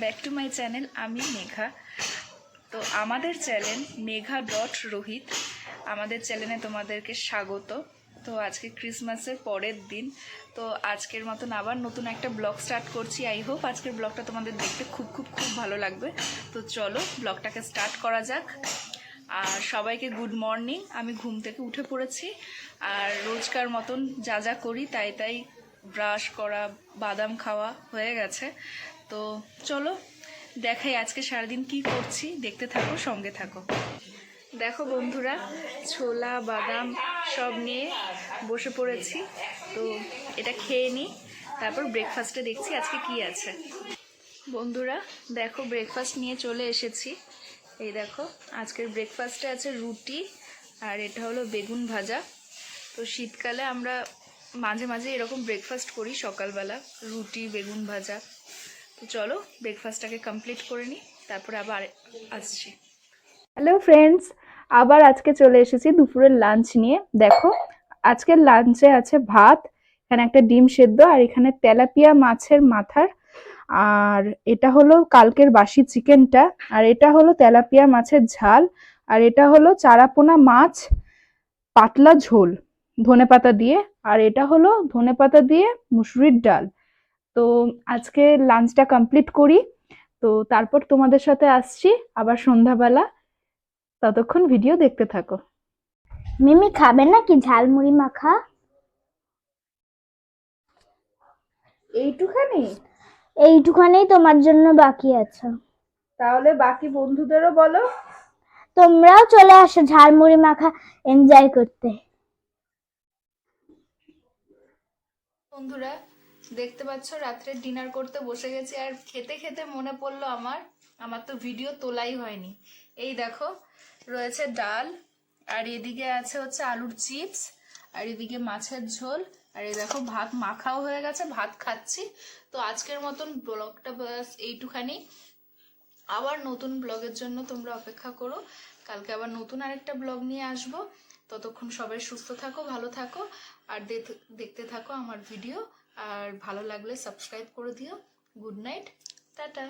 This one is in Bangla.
Back to my channel. আমি মেঘা। তো আমাদের চ্যানেল megha.rohit, আমাদের চ্যানেলে তোমাদেরকে স্বাগত। তো আজকে ক্রিসমাসের পরের দিন, তো আজকের মতন আবার নতুন একটা ব্লগ স্টার্ট করছি। আই হোপ আজকের ব্লগটা তোমাদের দেখতে খুব খুব খুব ভালো লাগবে। তো চলো ব্লগটাকে স্টার্ট করা যাক। আর সবাইকে গুড মর্নিং। আমি ঘুম থেকে উঠে পড়েছি, আর রোজকার মতন যা যা করি তাই তাই ব্রাশ করা, বাদাম খাওয়া হয়ে গেছে। তো চলো দেখাই আজকে সারাদিন কি করছি, দেখতে থাকো, সঙ্গে থাকো। দেখো বন্ধুরা, ছোলা বাদাম সব নিয়ে বসে পড়েছি। তো এটা খেয়ে নিই, তারপর ব্রেকফাস্টে দেখছি আজকে কি আছে। বন্ধুরা দেখো, ব্রেকফাস্ট নিয়ে চলে এসেছি। এই দেখো, আজকের ব্রেকফাস্টে আছে রুটি, আর এটা হলো বেগুন ভাজা। তো শীতকালে আমরা মাঝে মাঝে এরকম ব্রেকফাস্ট করি, সকালবেলা রুটি বেগুন ভাজা। তো চলো ব্রেকফাস্টটাকে কমপ্লিট করে নিই, তারপরে আবার আসছি। হ্যালো ফ্রেন্ডস, আবার আজকে চলে এসেছি দুপুরের লাঞ্চ নিয়ে। দেখো, আজকের লাঞ্চে আছে ভাত, এখানে একটা ডিম সেদ্ধ, আর এখানে তেলাপিয়া মাছের মাথার, আর এটা হলো কালকের বাসি চিকেনটা, আর এটা হলো তেলাপিয়া মাছের ঝাল, আর এটা হলো চারাপোনা মাছ পাতলা ঝোল ধনেপাতা দিয়ে, আর এটা হলো ধনেপাতা দিয়ে মুসুরির ডাল। তো আজকে লাঞ্চটা কমপ্লিট করি, তো তারপর তোমাদের সাথে আসছি আবার সন্ধ্যাবেলা। ততক্ষণ ভিডিও দেখতে থাকো। মিমি খাবে নাকি ঝালমুড়ি মাখা? এইটুখানি তোমার জন্য বাকি আছে। তাহলে বাকি বন্ধুদেরও বলো, তোমরাও চলে আসো ঝালমুড়ি মাখা এনজয় করতে। বন্ধুরা দেখতে পাচ্ছ রাত্রে ডিনার করতে বসে গেছি, আর খেতে খেতে মনে পড়লো আমার তো ভিডিও তোলাই হয়নি। এই দেখো, রয়েছে ডাল, আর এদিকে আছে হচ্ছে আলুর চিপস, আর এদিকে মাছের ঝোল, আর এই দেখো ভাত মাখাও হয়ে গেছে, ভাত খাচ্ছি। তো আজকের মতন ব্লগটা বাস এইটুখানি। আবার নতুন ব্লগের জন্য তোমরা অপেক্ষা করো, কালকে আবার নতুন আরেকটা ব্লগ নিয়ে আসবো। ততক্ষণ সবাই সুস্থ থাকো, ভালো থাকো, আর দেখতে থাকো আমার ভিডিও। আর ভালো লাগলে সাবস্ক্রাইব করে দিও। Good night, tata.